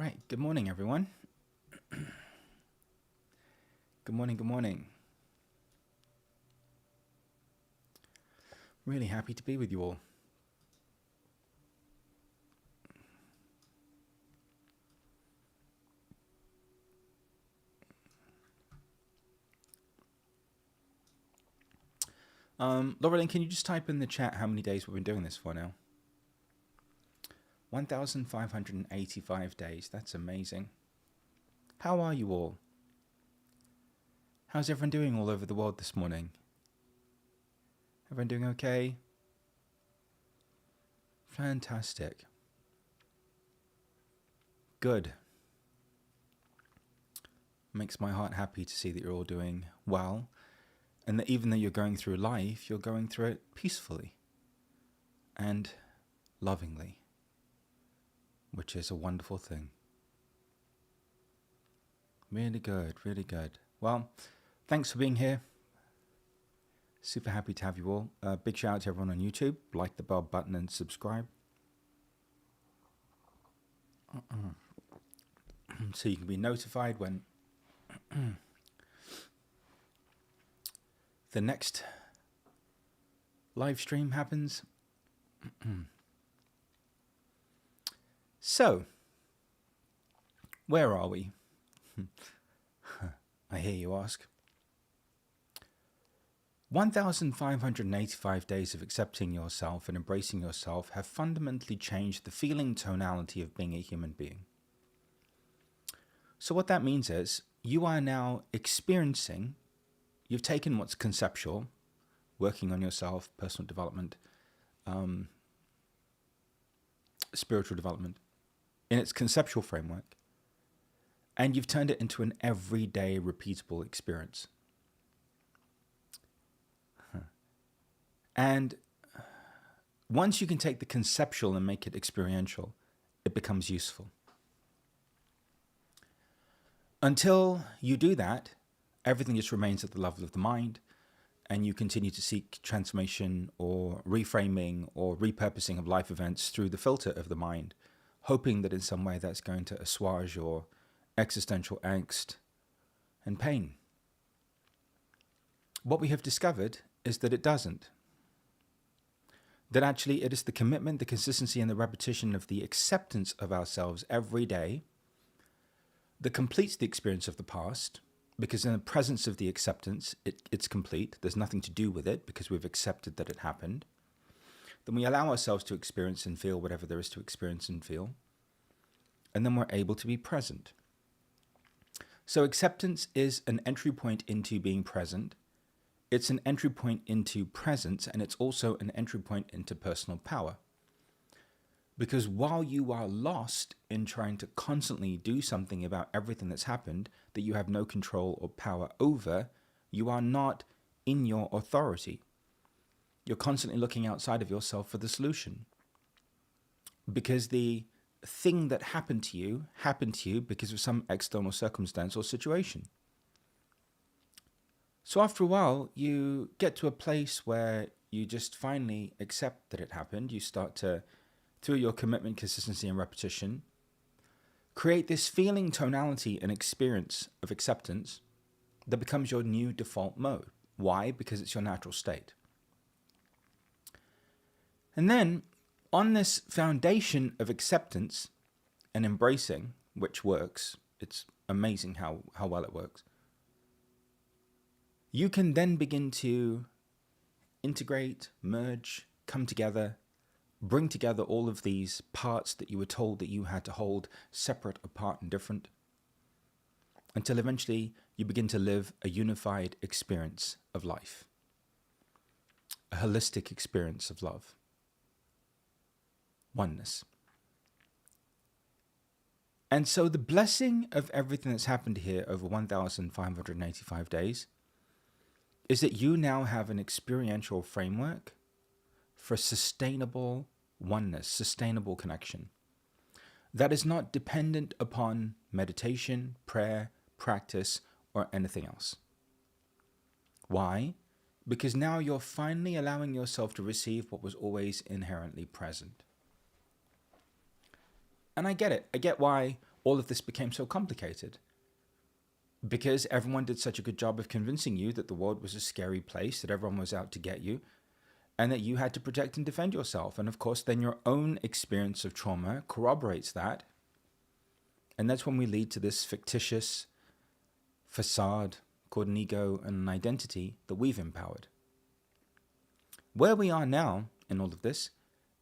right, good morning, everyone. Good morning, good morning. Really happy to be with you all. Laurelyn, can you just type in the chat how many days we've been doing this for now? 1,585 days. That's amazing. How are you all? How's everyone doing all over the world this morning? Everyone doing okay? Fantastic. Good. Makes my heart happy to see that you're all doing well, and that even though you're going through life, you're going through it peacefully and lovingly, which is a wonderful thing. Really good, really good. Well, thanks for being here. Super happy to have you all. Big shout out to everyone on YouTube. Like the bell button and subscribe. So you can be notified when the next live stream happens. So, where are we? I hear you ask. 1,585 days of accepting yourself and embracing yourself have fundamentally changed the feeling tonality of being a human being. So what that means is you are now experiencing, you've taken what's conceptual, working on yourself, personal development, spiritual development, in its conceptual framework, and you've turned it into an everyday repeatable experience. And once you can take the conceptual and make it experiential, it becomes useful. Until you do that, everything just remains at the level of the mind, and you continue to seek transformation or reframing or repurposing of life events through the filter of the mind, hoping that in some way that's going to assuage your existential angst and pain. What we have discovered is that it doesn't. That actually it is the commitment, the consistency, and the repetition of the acceptance of ourselves every day that completes the experience of the past, because in the presence of the acceptance, it's complete. There's nothing to do with it because we've accepted that it happened. Then we allow ourselves to experience and feel whatever there is to experience and feel. And then we're able to be present. So acceptance is an entry point into being present. It's an entry point into presence, and it's also an entry point into personal power. Because while you are lost in trying to constantly do something about everything that's happened that you have no control or power over, you are not in your authority. You're constantly looking outside of yourself for the solution. Because the thing that happened to you because of some external circumstance or situation. So after a while, you get to a place where you just finally accept that it happened. You start to, through your commitment, consistency, and repetition, create this feeling, tonality, and experience of acceptance that becomes your new default mode. Why? Because it's your natural state. And then, on this foundation of acceptance and embracing, which works, it's amazing how well it works, you can then begin to integrate, merge, come together, bring together all of these parts that you were told that you had to hold separate, apart, and different, until eventually you begin to live a unified experience of life, a holistic experience of love, oneness. And so the blessing of everything that's happened here over 1,585 days is that you now have an experiential framework for sustainable oneness, sustainable connection that is not dependent upon meditation, prayer, practice, or anything else. Why? Because now you're finally allowing yourself to receive what was always inherently present. And I get it. I get why all of this became so complicated? Because everyone did such a good job of convincing you that the world was a scary place, that everyone was out to get you, and that you had to protect and defend yourself. And of course, then your own experience of trauma corroborates that. And that's when we lead to this fictitious facade called an ego and an identity that we've empowered. Where we are now in all of this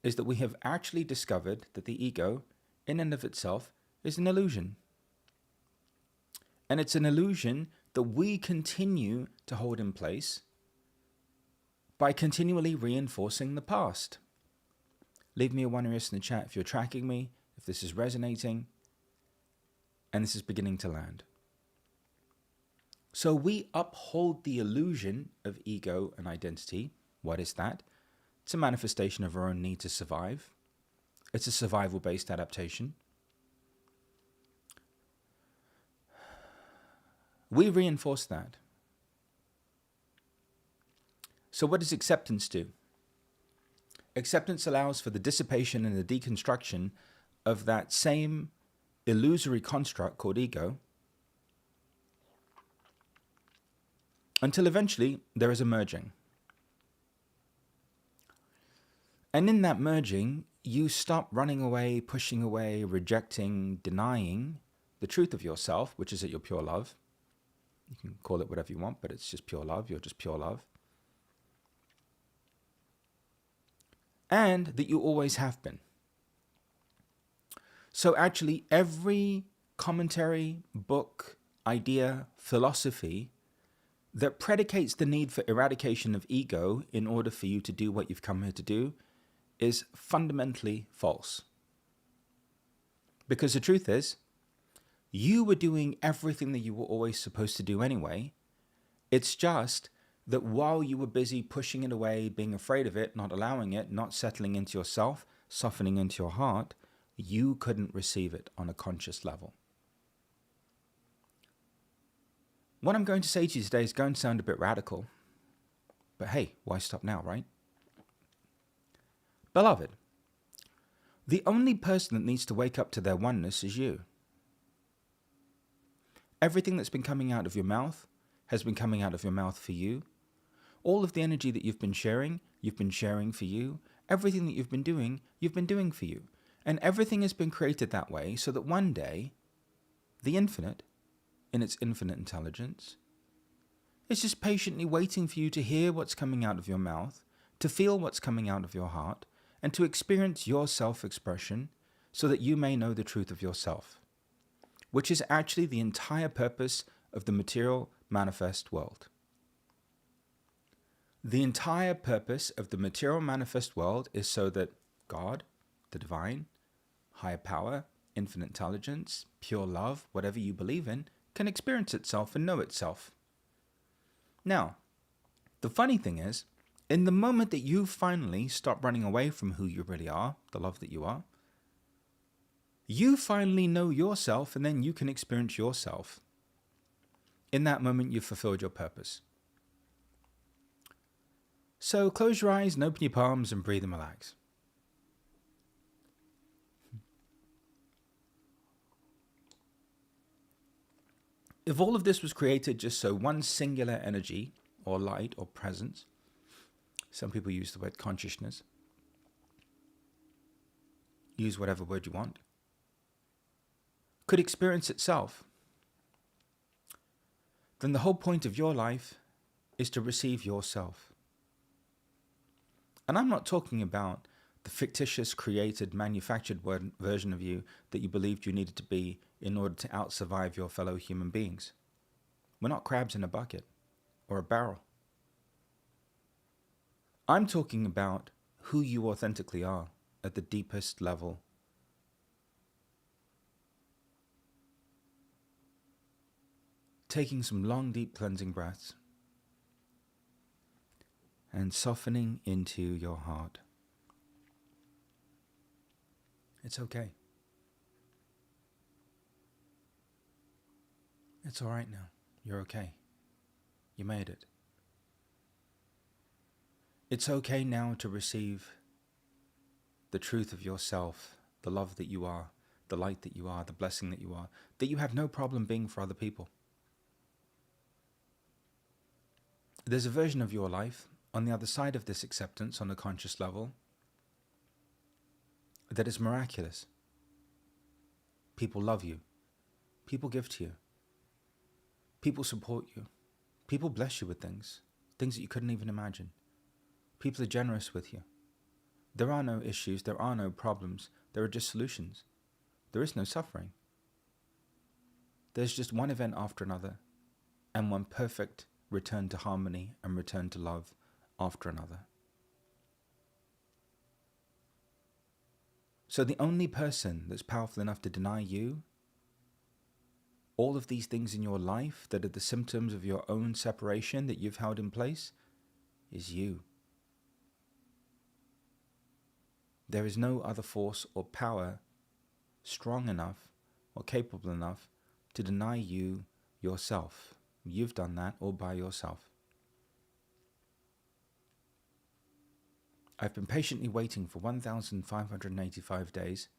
is that we have actually discovered that the ego, in and of itself, is an illusion. And it's an illusion that we continue to hold in place by continually reinforcing the past. Leave me a 1 or yes in the chat if you're tracking me, if this is resonating, and this is beginning to land. So we uphold the illusion of ego and identity. What is that? It's a manifestation of our own need to survive. It's a survival-based adaptation. We reinforce that. So what does acceptance do? Acceptance allows for the dissipation and the deconstruction of that same illusory construct called ego, until eventually there is a merging. And in that merging, you stop running away, pushing away, rejecting, denying the truth of yourself, which is that you're pure love. You can call it whatever you want, but it's just pure love. You're just pure love. And that you always have been. So actually, every commentary, book, idea, philosophy that predicates the need for eradication of ego in order for you to do what you've come here to do is fundamentally false. Because the truth is, you were doing everything that you were always supposed to do anyway. It's just that while you were busy pushing it away, being afraid of it, not allowing it, not settling into yourself, softening into your heart, you couldn't receive it on a conscious level. What I'm going to say to you today is going to sound a bit radical, but hey, why stop now, right? Beloved, the only person that needs to wake up to their oneness is you. Everything that's been coming out of your mouth has been coming out of your mouth for you. All of the energy that you've been sharing for you. Everything that you've been doing for you. And everything has been created that way so that one day, the infinite, in its infinite intelligence, is just patiently waiting for you to hear what's coming out of your mouth, to feel what's coming out of your heart, and to experience your self-expression so that you may know the truth of yourself, which is actually the entire purpose of the material manifest world. The entire purpose of the material manifest world is so that God, the divine, higher power, infinite intelligence, pure love, whatever you believe in, can experience itself and know itself. Now, the funny thing is, in the moment that you finally stop running away from who you really are, the love that you finally know yourself, and then you can experience yourself. In that moment, you've fulfilled your purpose. So close your eyes and open your palms and breathe and relax. If all of this was created just so one singular energy or light or presence, some people use the word consciousness, use whatever word you want, could experience itself, then the whole point of your life is to receive yourself. And I'm not talking about the fictitious, created, manufactured version of you that you believed you needed to be in order to out-survive your fellow human beings. We're not crabs in a bucket or a barrel. I'm talking about who you authentically are at the deepest level. Taking some long, deep cleansing breaths and softening into your heart. It's okay. It's all right now. You're okay. You made it. It's okay now to receive the truth of yourself, the love that you are, the light that you are, the blessing that you are, that you have no problem being for other people. There's a version of your life on the other side of this acceptance on a conscious level that is miraculous. People love you. People give to you. People support you. People bless you with things that you couldn't even imagine. People are generous with you. There are no issues, there are no problems, there are just solutions. There is no suffering. There's just one event after another, and one perfect return to harmony and return to love after another. So the only person that's powerful enough to deny you all of these things in your life that are the symptoms of your own separation that you've held in place is you. There is no other force or power strong enough or capable enough to deny you yourself. You've done that all by yourself. I've been patiently waiting for 1,585 days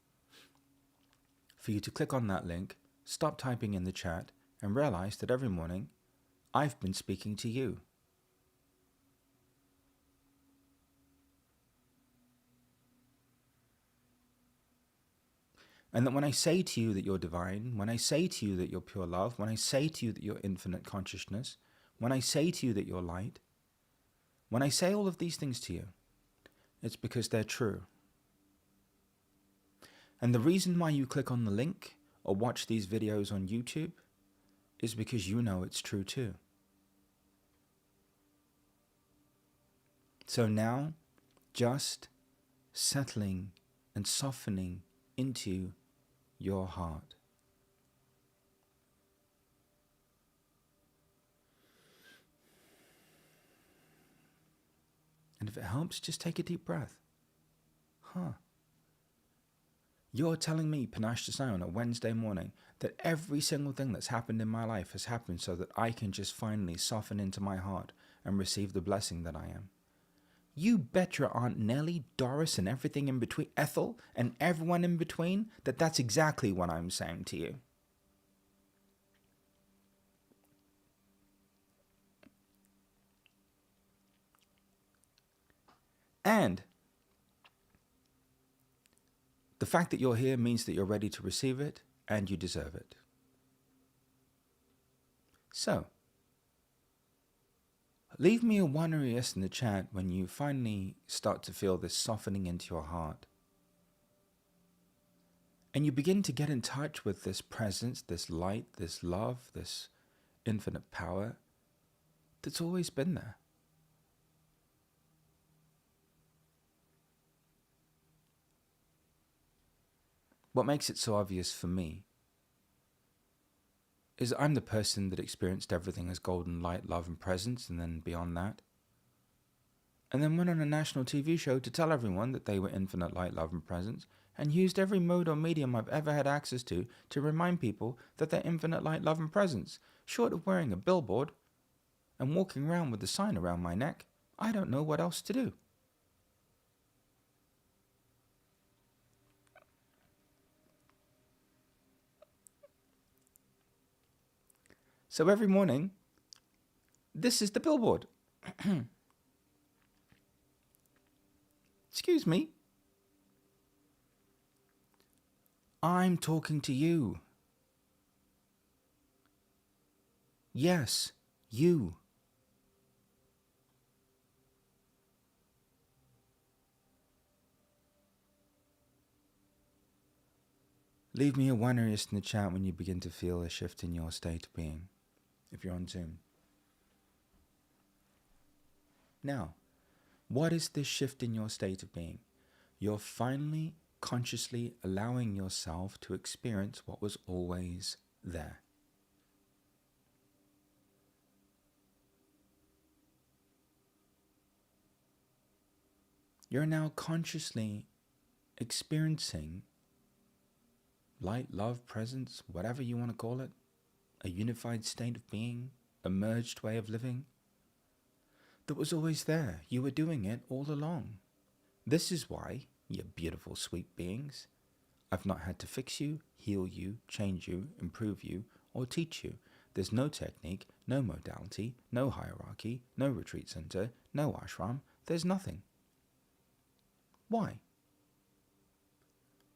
for you to click on that link, stop typing in the chat, and realize that every morning I've been speaking to you. And that when I say to you that you're divine, when I say to you that you're pure love, when I say to you that you're infinite consciousness, when I say to you that you're light, when I say all of these things to you, it's because they're true. And the reason why you click on the link or watch these videos on YouTube is because you know it's true too. So now, just settling and softening into your heart. And if it helps, just take a deep breath. You're telling me, Panache on a Wednesday morning, that every single thing that's happened in my life has happened so that I can just finally soften into my heart and receive the blessing that I am. You bet your Aunt Nellie, Doris, and everything in between, Ethel, and everyone in between, that that's exactly what I'm saying to you. And the fact that you're here means that you're ready to receive it and you deserve it. So, leave me a 1 or a yes in the chat when you finally start to feel this softening into your heart. And you begin to get in touch with this presence, this light, this love, this infinite power that's always been there. What makes it so obvious for me is I'm the person that experienced everything as golden light, love, and presence, and then beyond that. And then went on a national TV show to tell everyone that they were infinite light, love, and presence, and used every mode or medium I've ever had access to remind people that they're infinite light, love, and presence. Short of wearing a billboard and walking around with a sign around my neck, I don't know what else to do. So every morning, this is the billboard. Excuse me. I'm talking to you. Yes, you. Leave me a 1 or yes in the chat when you begin to feel a shift in your state of being, if you're on Zoom. Now, what is this shift in your state of being? You're finally consciously allowing yourself to experience what was always there. You're now consciously experiencing light, love, presence, whatever you want to call it, a unified state of being, a merged way of living, that was always there. You were doing it all along. This is why, you beautiful, sweet beings, I've not had to fix you, heal you, change you, improve you, or teach you. There's no technique, no modality, no hierarchy, no retreat center, no ashram. There's nothing. Why?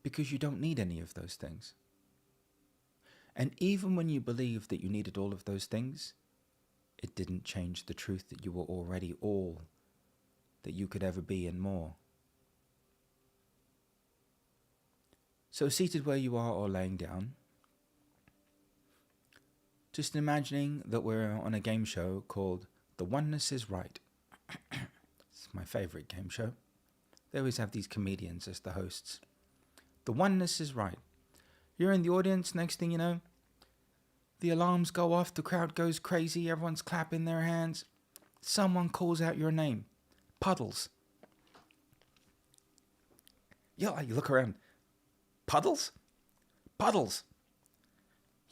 Because you don't need any of those things. And even when you believed that you needed all of those things, it didn't change the truth that you were already all that you could ever be and more. So seated where you are or laying down, just imagining that we're on a game show called The Oneness is Right. It's my favorite game show. They always have these comedians as the hosts. The Oneness is Right. You're in the audience, next thing you know, the alarms go off, the crowd goes crazy, everyone's clapping their hands. Someone calls out your name. Puddles. Yeah, you look around. Puddles? Puddles.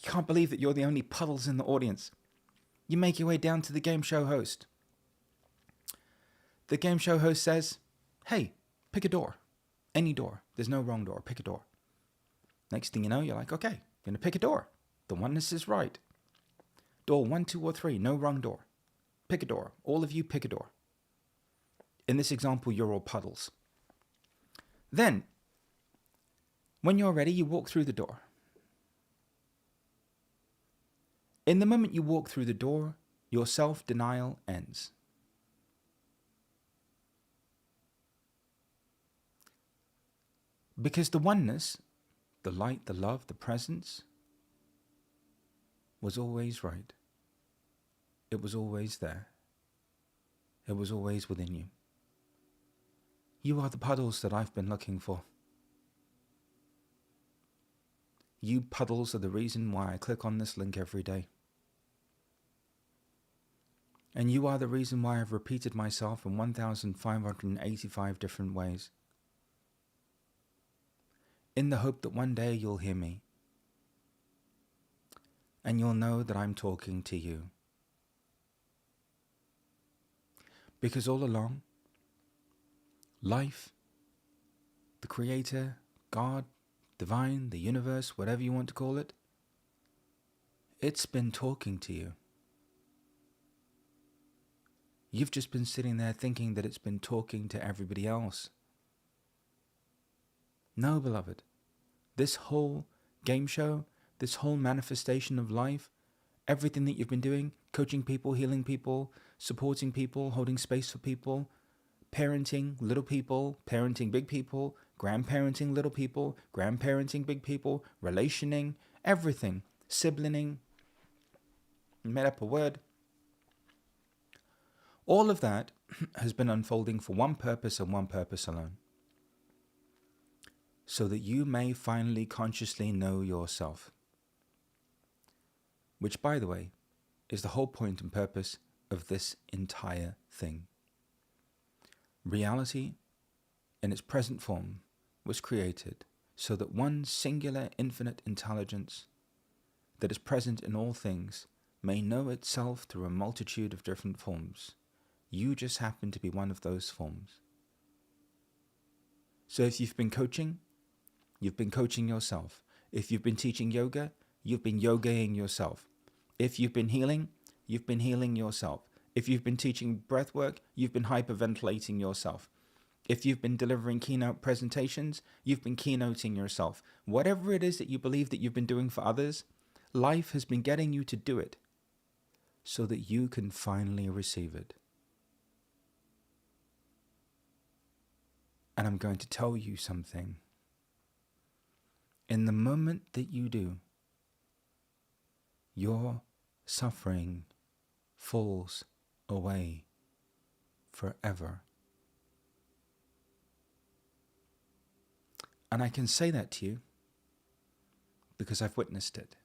You can't believe that you're the only puddles in the audience. You make your way down to the game show host. The game show host says, hey, pick a door. Any door. There's no wrong door. Pick a door. Next thing you know, you're like, okay, I'm going to pick a door. The oneness is right. Door 1, 2, or 3. No wrong door. Pick a door. All of you pick a door. In this example, you're all puddles. Then, when you're ready, you walk through the door. In the moment you walk through the door, your self-denial ends. Because the oneness, the light, the love, the presence, was always right. It was always there. It was always within you. You are the puddles that I've been looking for. You puddles are the reason why I click on this link every day. And you are the reason why I've repeated myself in 1,585 different ways. In the hope that one day you'll hear me. And you'll know that I'm talking to you. Because all along, life, the Creator, God, divine, the universe, whatever you want to call it, it's been talking to you. You've just been sitting there thinking that it's been talking to everybody else. No, beloved, this whole game show, this whole manifestation of life, everything that you've been doing, coaching people, healing people, supporting people, holding space for people, parenting little people, parenting big people, grandparenting little people, grandparenting big people, relationing, everything, siblinging, made up a word. All of that has been unfolding for one purpose and one purpose alone. So that you may finally consciously know yourself. Which, by the way, is the whole point and purpose of this entire thing. Reality, in its present form, was created so that one singular infinite intelligence that is present in all things may know itself through a multitude of different forms. You just happen to be one of those forms. So if you've been coaching yourself. If you've been teaching yoga, you've been yogaing yourself. If you've been healing yourself. If you've been teaching breath work, you've been hyperventilating yourself. If you've been delivering keynote presentations, you've been keynoting yourself. Whatever it is that you believe that you've been doing for others, life has been getting you to do it so that you can finally receive it. And I'm going to tell you something. In the moment that you do, your suffering falls away forever. And I can say that to you because I've witnessed it.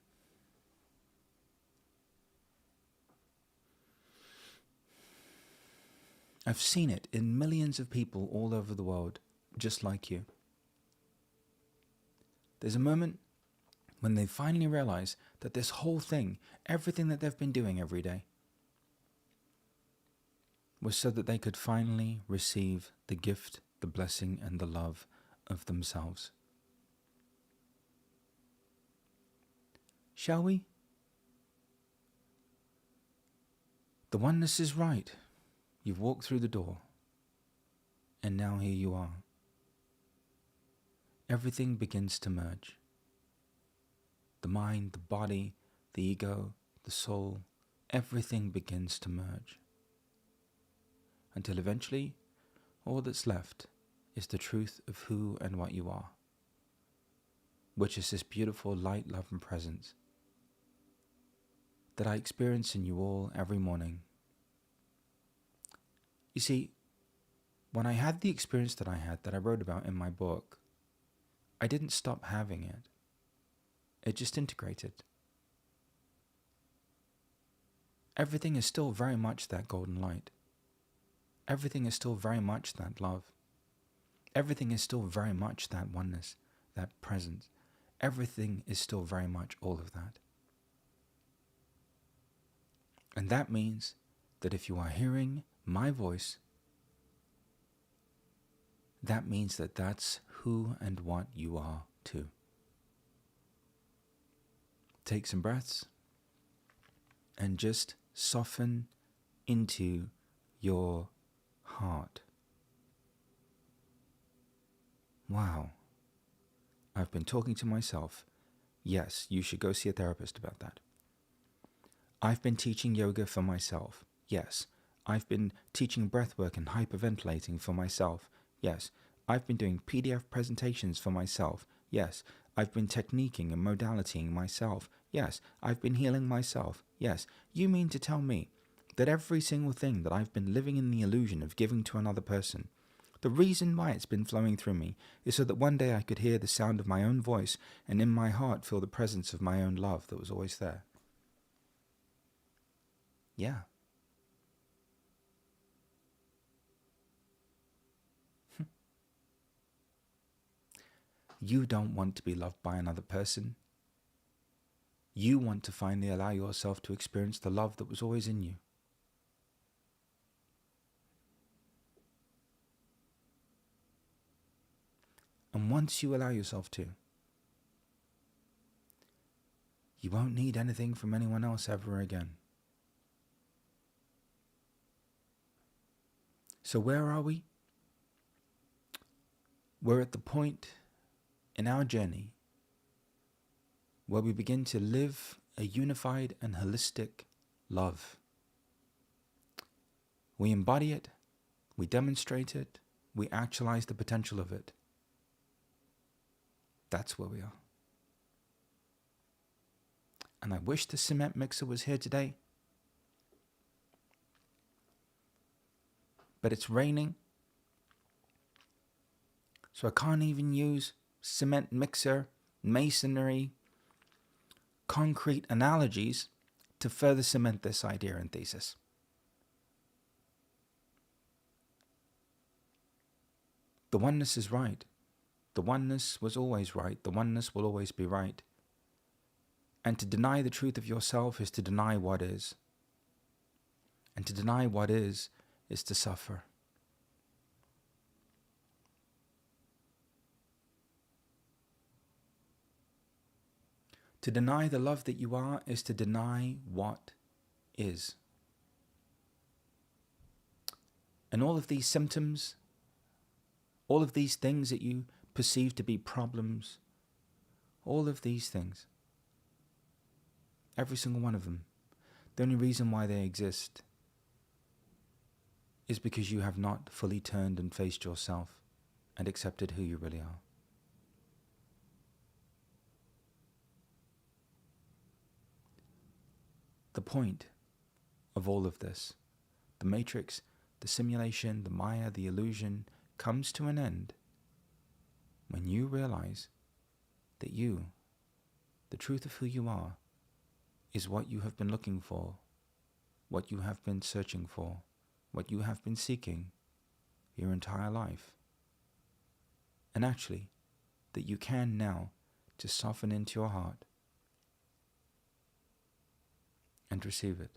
I've seen it in millions of people all over the world, just like you. There's a moment when they finally realize that this whole thing, everything that they've been doing every day, was so that they could finally receive the gift, the blessing, and the love of themselves. Shall we? The oneness is right. You've walked through the door, and now here you are. Everything begins to merge. The mind, the body, the ego, the soul, everything begins to merge. Until eventually, all that's left is the truth of who and what you are, which is this beautiful light, love, and presence that I experience in you all every morning. You see, when I had the experience that I wrote about in my book, I didn't stop having it. It just integrated. Everything is still very much that golden light. Everything is still very much that love. Everything is still very much that oneness, that presence. Everything is still very much all of that. And that means that if you are hearing my voice, that means that that's who and what you are too. Take some breaths and just soften into your heart. Wow. I've been talking to myself. Yes, you should go see a therapist about that. I've been teaching yoga for myself. Yes. I've been teaching breathwork and hyperventilating for myself. Yes. I've been doing PDF presentations for myself. Yes. I've been techniquing and modalitying myself. Yes. I've been healing myself. Yes. You mean to tell me that every single thing that I've been living in the illusion of giving to another person, the reason why it's been flowing through me is so that one day I could hear the sound of my own voice and in my heart feel the presence of my own love that was always there? Yeah. You don't want to be loved by another person. You want to finally allow yourself to experience the love that was always in you. And once you allow yourself to, you won't need anything from anyone else ever again. So where are we? We're at the point in our journey where we begin to live a unified and holistic love. We embody it, we demonstrate it, we actualize the potential of it. That's where we are. And I wish the cement mixer was here today, but it's raining, so I can't even use cement mixer, masonry, concrete analogies to further cement this idea and thesis. The oneness is right. The oneness was always right. The oneness will always be right. And to deny the truth of yourself is to deny what is. And to deny what is to suffer. To deny the love that you are is to deny what is. And all of these symptoms, all of these things that you perceive to be problems, all of these things, every single one of them, the only reason why they exist is because you have not fully turned and faced yourself and accepted who you really are. The point of all of this, the matrix, the simulation, the Maya, the illusion, comes to an end when you realize that you, the truth of who you are, is what you have been looking for, what you have been searching for, what you have been seeking your entire life. And actually, that you can now just soften into your heart and receive it.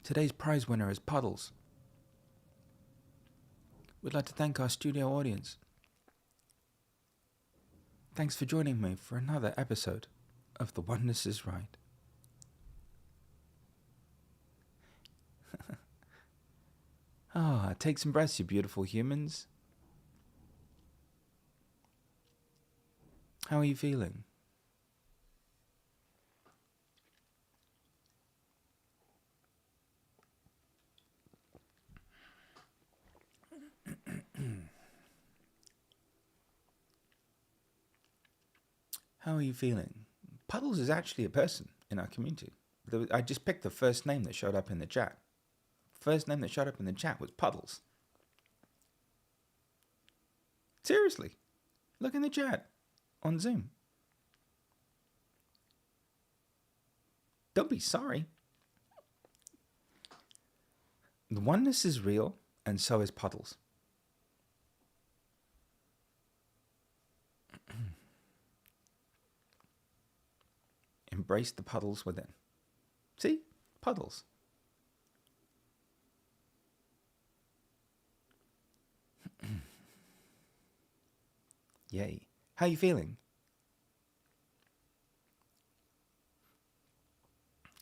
Today's prize winner is Puddles. We'd like to thank our studio audience. Thanks for joining me for another episode of The Oneness is Right. Take some breaths, you beautiful humans. How are you feeling? How are you feeling? Puddles is actually a person in our community. I just picked the first name that showed up in the chat. First name that showed up in the chat was Puddles. Seriously, look in the chat on Zoom. Don't be sorry. The oneness is real, and so is Puddles. Embrace the puddles within. See? Puddles. Yay. How are you feeling?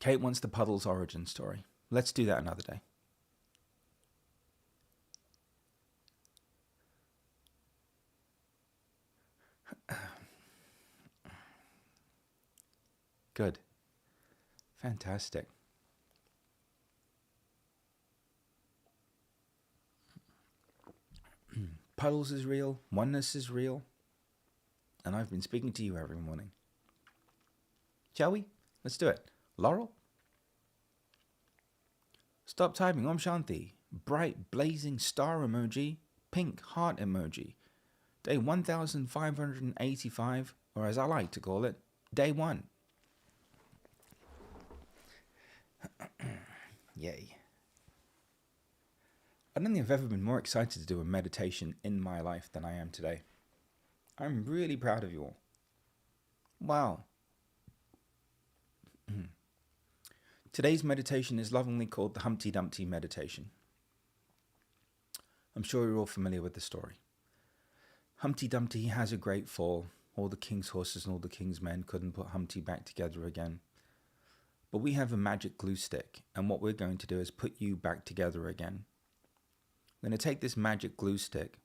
Kate wants the Puddles origin story. Let's do that another day. Good. Fantastic. Puddles is real. Oneness is real. And I've been speaking to you every morning. Shall we? Let's do it. Laurel? Stop typing. Om Shanti. Bright blazing star emoji. Pink heart emoji. Day 1585, or as I like to call it, day 1. Yay. I don't think I've ever been more excited to do a meditation in my life than I am today. I'm really proud of you all. Wow. Today's meditation is lovingly called the Humpty Dumpty meditation. I'm sure you're all familiar with the story. Humpty Dumpty has a great fall. All the king's horses and all the king's men couldn't put Humpty back together again. But we have a magic glue stick, and what we're going to do is put you back together again. We're going to take this magic glue stick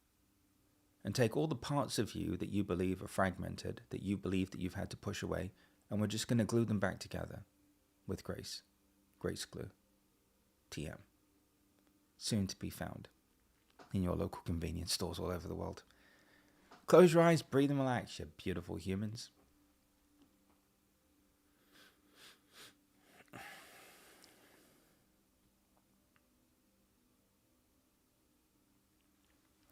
and take all the parts of you that you believe are fragmented, that you believe that you've had to push away, and we're just going to glue them back together with grace. Grace glue. TM. Soon to be found in your local convenience stores all over the world. Close your eyes, breathe and relax, you beautiful humans.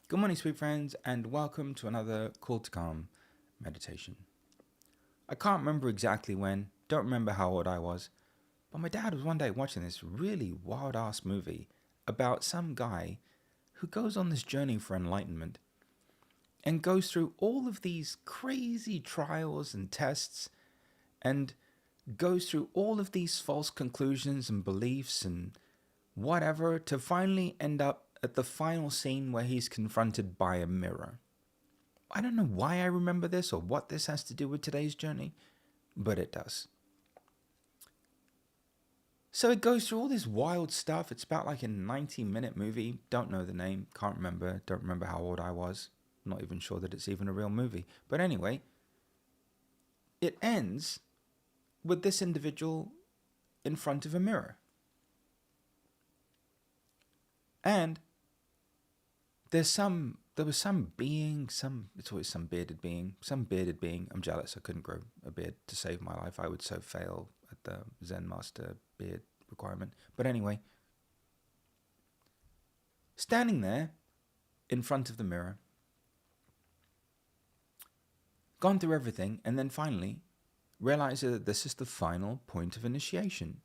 Good morning, sweet friends, and welcome to another Call to Calm meditation. I can't remember exactly when, don't remember how old I was, but my dad was one day watching this really wild-ass movie about some guy who goes on this journey for enlightenment and goes through all of these crazy trials and tests and goes through all of these false conclusions and beliefs and whatever to finally end up at the final scene where he's confronted by a mirror. I don't know why I remember this or what this has to do with today's journey, but it does. So it goes through all this wild stuff. It's about like a 90-minute movie. Don't know the name. Can't remember. Don't remember how old I was. Not even sure that it's even a real movie. But anyway, it ends with this individual in front of a mirror. And there was some being, it's always some bearded being. I'm jealous I couldn't grow a beard to save my life. I would so fail at the Zen master beard requirement. But anyway, standing there in front of the mirror, gone through everything, and then finally realizes that this is the final point of initiation.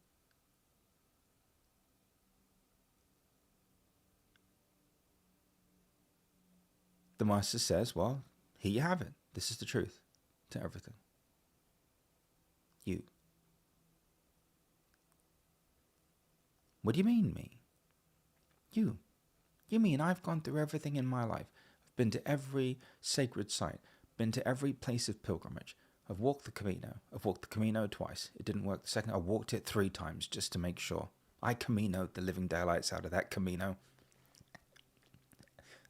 The master says, well, here you have it. This is the truth to everything. You. What do you mean, me? You. You mean I've gone through everything in my life. I've been to every sacred site, been to every place of pilgrimage. I've walked the Camino. I've walked the Camino twice. It didn't work the second. I walked it 3 times just to make sure. I Caminoed the living daylights out of that Camino.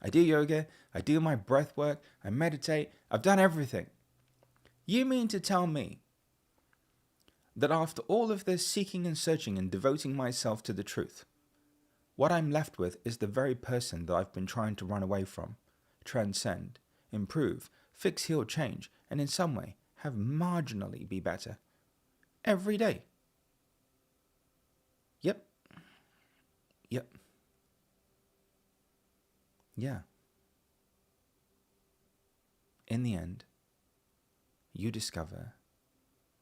I do yoga. I do my breath work. I meditate. I've done everything. You mean to tell me that after all of this seeking and searching and devoting myself to the truth, what I'm left with is the very person that I've been trying to run away from, transcend, improve, fix, heal, change, and in some way have marginally be better every day? Yep. Yeah. In the end, you discover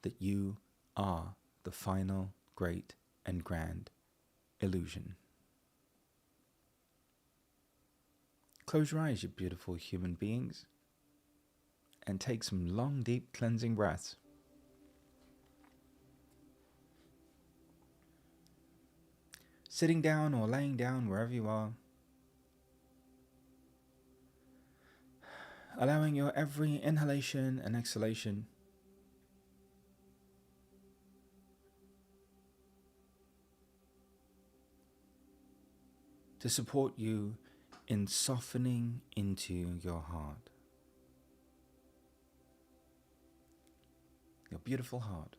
that you are the final, great, and grand illusion. Close your eyes, you beautiful human beings, and take some long, deep, cleansing breaths. Sitting down or laying down, wherever you are, allowing your every inhalation and exhalation to support you in softening into your heart. Your beautiful heart.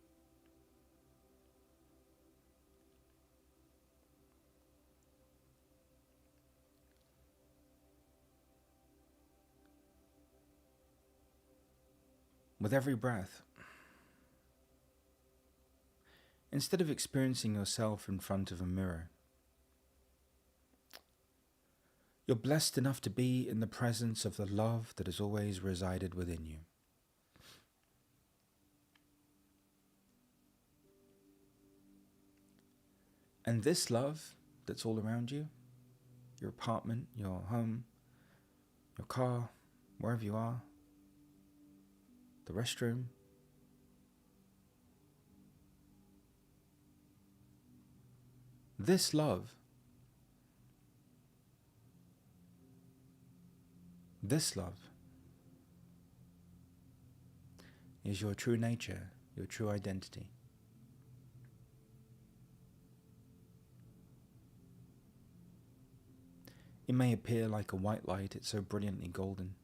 With every breath, instead of experiencing yourself in front of a mirror, you're blessed enough to be in the presence of the love that has always resided within you. And this love that's all around you, your apartment, your home, your car, wherever you are, the restroom, this love is your true nature, your true identity. It may appear like a white light, it's so brilliantly golden.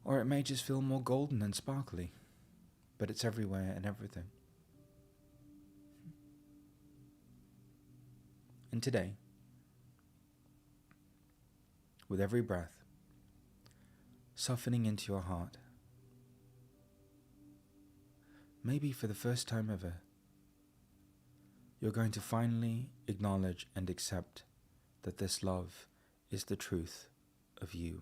Or it may just feel more golden and sparkly, but it's everywhere and everything. And today, with every breath, softening into your heart, maybe for the first time ever, you're going to finally acknowledge and accept that this love is the truth of you.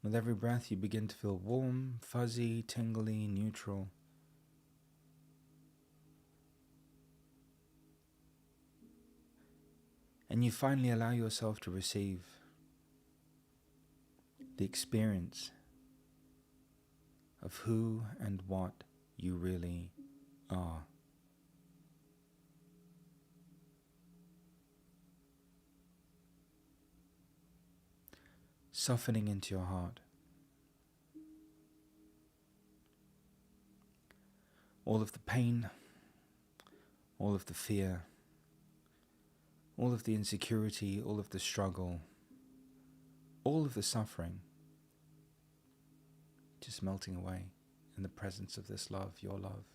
With every breath, you begin to feel warm, fuzzy, tingly, neutral. And you finally allow yourself to receive the experience of who and what you really are. Softening into your heart. All of the pain, all of the fear, all of the insecurity, all of the struggle, all of the suffering, just melting away in the presence of this love, your love.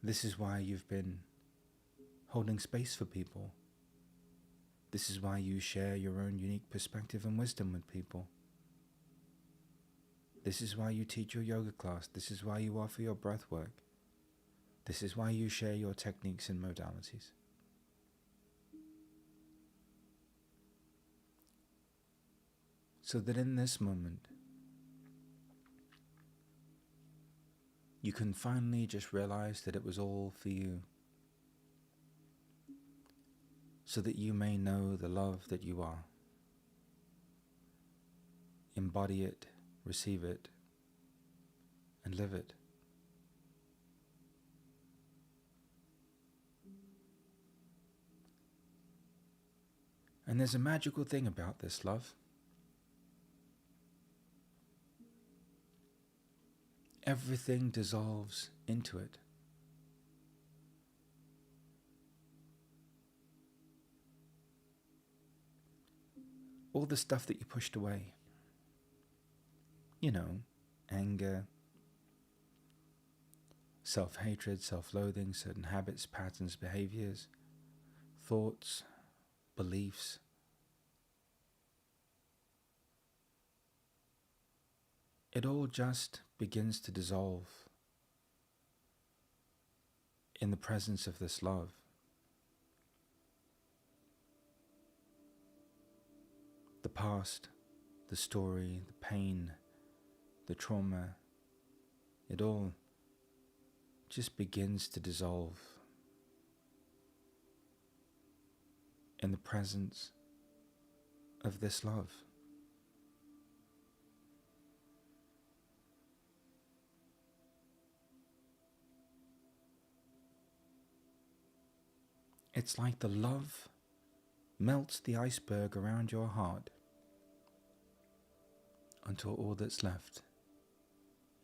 This is why you've been holding space for people. This is why you share your own unique perspective and wisdom with people. This is why you teach your yoga class. This is why you offer your breath work. This is why you share your techniques and modalities. So that in this moment, you can finally just realize that it was all for you, so that you may know the love that you are. Embody it, receive it, and live it. And there's a magical thing about this love. Everything dissolves into it. All the stuff that you pushed away. Anger, self-hatred, self-loathing, certain habits, patterns, behaviors, thoughts, beliefs. It all just begins to dissolve in the presence of this love. The past, the story, the pain, the trauma, it all just begins to dissolve in the presence of this love. It's like the love melts the iceberg around your heart until all that's left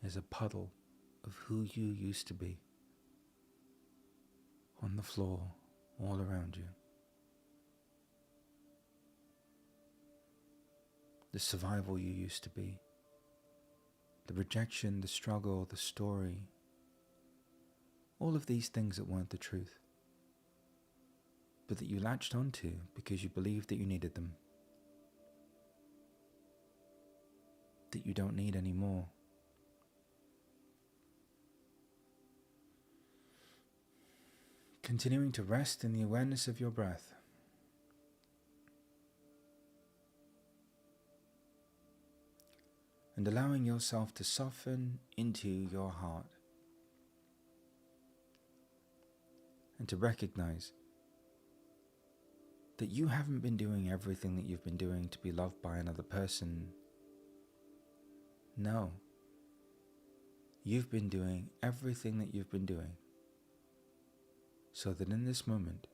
is a puddle of who you used to be on the floor all around you. The survival you used to be, the rejection, the struggle, the story, all of these things that weren't the truth, but that you latched onto because you believed that you needed them, that you don't need anymore. Continuing to rest in the awareness of your breath. And allowing yourself to soften into your heart. And to recognize that you haven't been doing everything that you've been doing to be loved by another person. No. You've been doing everything that you've been doing so that in this moment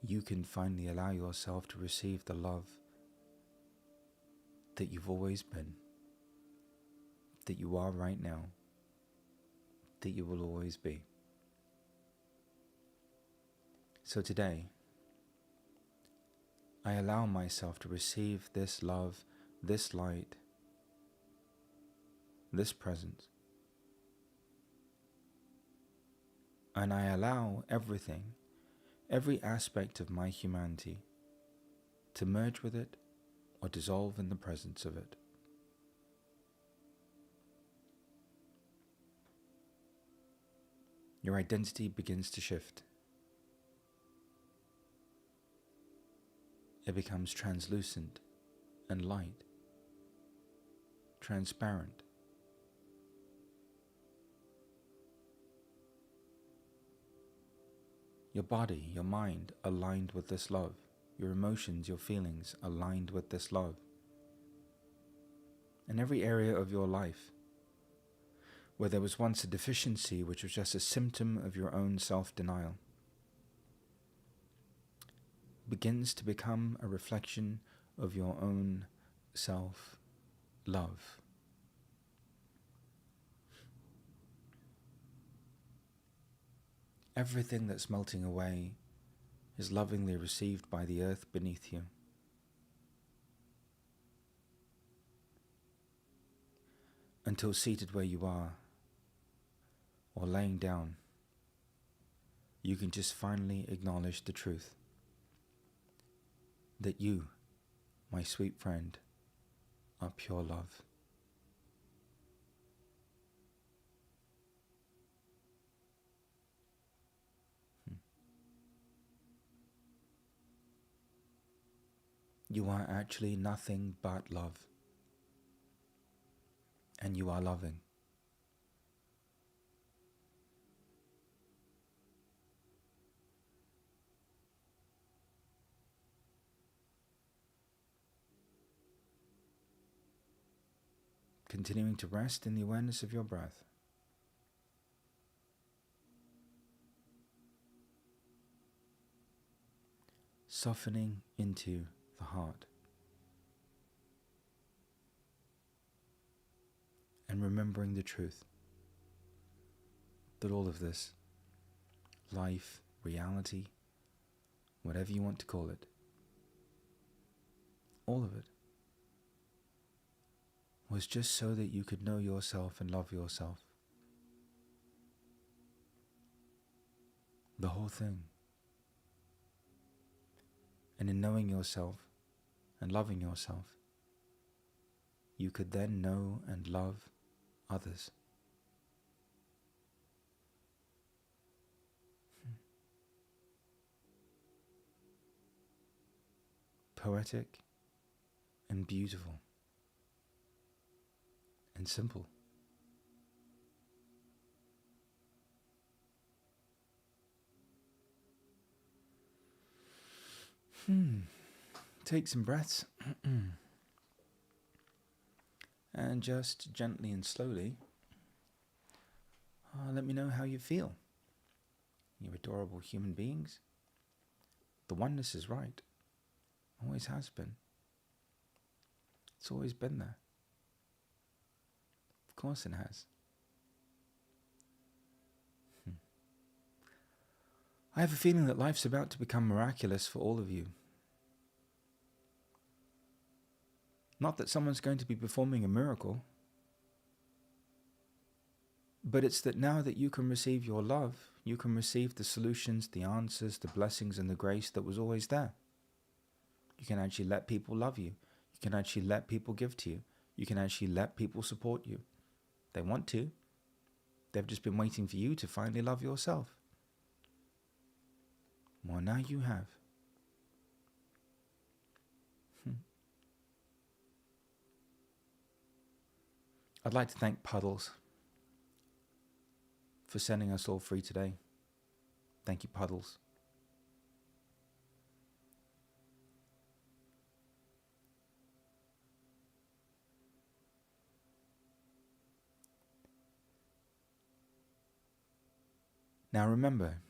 you can finally allow yourself to receive the love that you've always been, that you are right now, that you will always be. So today, I allow myself to receive this love, this light, this presence. And I allow everything, every aspect of my humanity, to merge with it or dissolve in the presence of it. Your identity begins to shift. It becomes translucent and light, transparent. Your body, your mind aligned with this love. Your emotions, your feelings aligned with this love. In every area of your life where there was once a deficiency which was just a symptom of your own self-denial, begins to become a reflection of your own self-love. Everything that's melting away is lovingly received by the earth beneath you. Until seated where you are, or laying down, you can just finally acknowledge the truth that you, my sweet friend, are pure love. You are actually nothing but love. And you are loving. Continuing to rest in the awareness of your breath. Softening into the heart. And remembering the truth that all of this, life, reality, whatever you want to call it, all of it, was just so that you could know yourself and love yourself. The whole thing. And in knowing yourself and loving yourself, you could then know and love others. Poetic and beautiful and simple. Take some breaths and just gently and slowly let me know how you feel. You're adorable human beings. The oneness is right. Always has been. It's always been there. Of course it has. I have a feeling that life's about to become miraculous for all of you. Not that someone's going to be performing a miracle, but it's that now that you can receive your love, you can receive the solutions, the answers, the blessings and the grace that was always there. You can actually let people love you. You can actually let people give to you. You can actually let people support you. They want to. They've just been waiting for you to finally love yourself. Well, now you have. I'd like to thank Puddles for sending us all free today. Thank you, Puddles. Now remember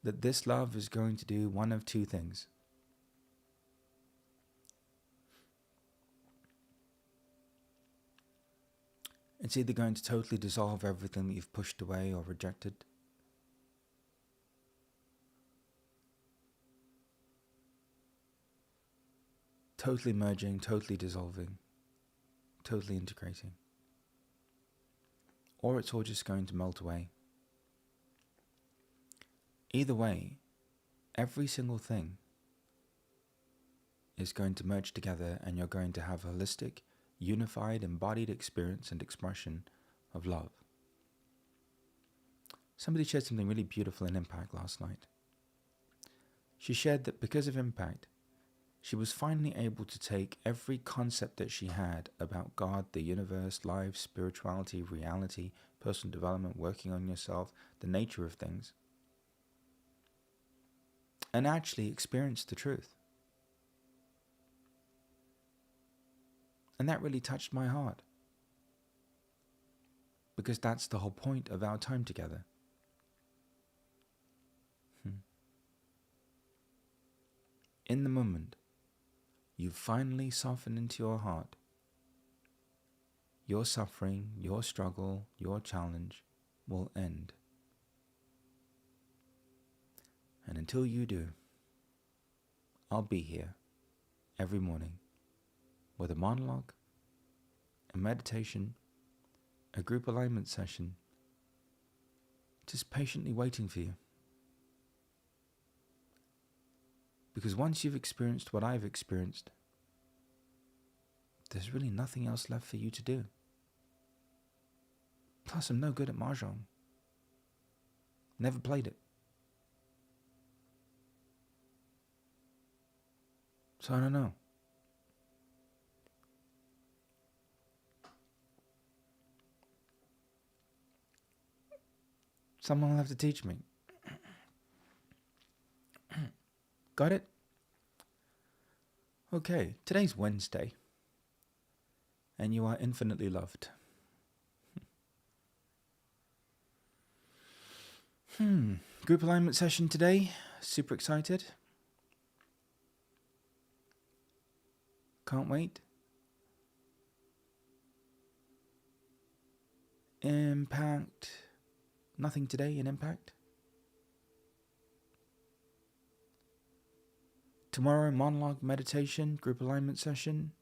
that this love is going to do one of two things. It's either going to totally dissolve everything that you've pushed away or rejected, totally merging, totally dissolving, totally integrating, or it's all just going to melt away. Either way, every single thing is going to merge together and you're going to have a holistic, unified, embodied experience and expression of love. Somebody shared something really beautiful in Impact last night. She shared that because of Impact, she was finally able to take every concept that she had about God, the universe, life, spirituality, reality, personal development, working on yourself, the nature of things, and actually experience the truth. And that really touched my heart. Because that's the whole point of our time together. In the moment, you finally soften into your heart. Your suffering, your struggle, your challenge will end. And until you do, I'll be here every morning with a monologue, a meditation, a group alignment session, just patiently waiting for you. Because once you've experienced what I've experienced, there's really nothing else left for you to do. Plus, I'm no good at mahjong. Never played it. So I don't know. Someone will have to teach me. Got it? Okay, today's Wednesday, and you are infinitely loved. Group alignment session today. Super excited. Can't wait. Impact. Nothing today in impact. Tomorrow, monologue meditation, group alignment session.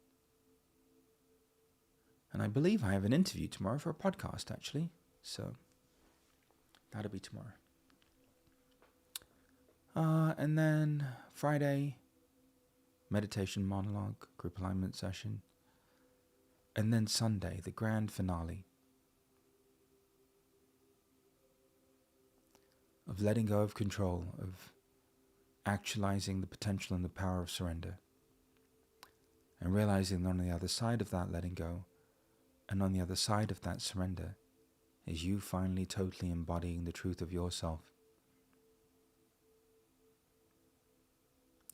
And I believe I have an interview tomorrow for a podcast, actually. So, that'll be tomorrow. And then Friday, meditation, monologue, group alignment session. And then Sunday, the grand finale of letting go of control, of actualizing the potential and the power of surrender, and realizing that on the other side of that letting go, and on the other side of that surrender, is you finally totally embodying the truth of yourself.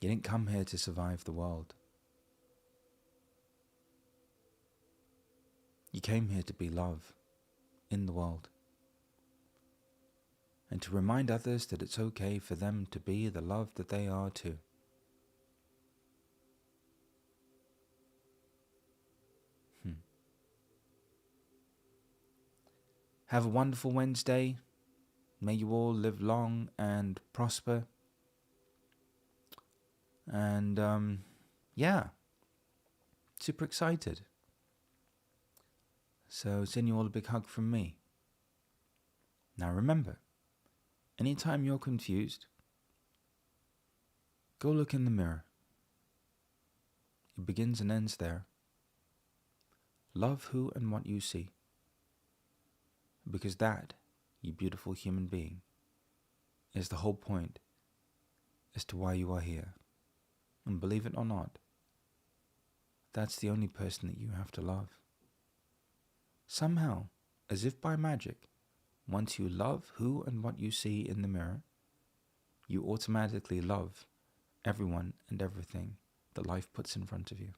You didn't come here to survive the world. You came here to be love in the world, and to remind others that it's okay for them to be the love that they are too. Have a wonderful Wednesday. May you all live long and prosper. And yeah, super excited. So sending you all a big hug from me. Now remember, anytime you're confused, go look in the mirror. It begins and ends there. Love who and what you see. Because that, you beautiful human being, is the whole point as to why you are here. And believe it or not, that's the only person that you have to love. Somehow, as if by magic, once you love who and what you see in the mirror, you automatically love everyone and everything that life puts in front of you.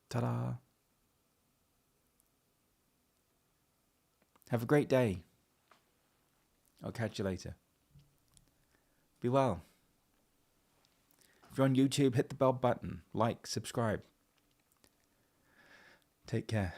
Ta-da! Have a great day. I'll catch you later. Be well. If you're on YouTube, hit the bell button, like, subscribe. Take care.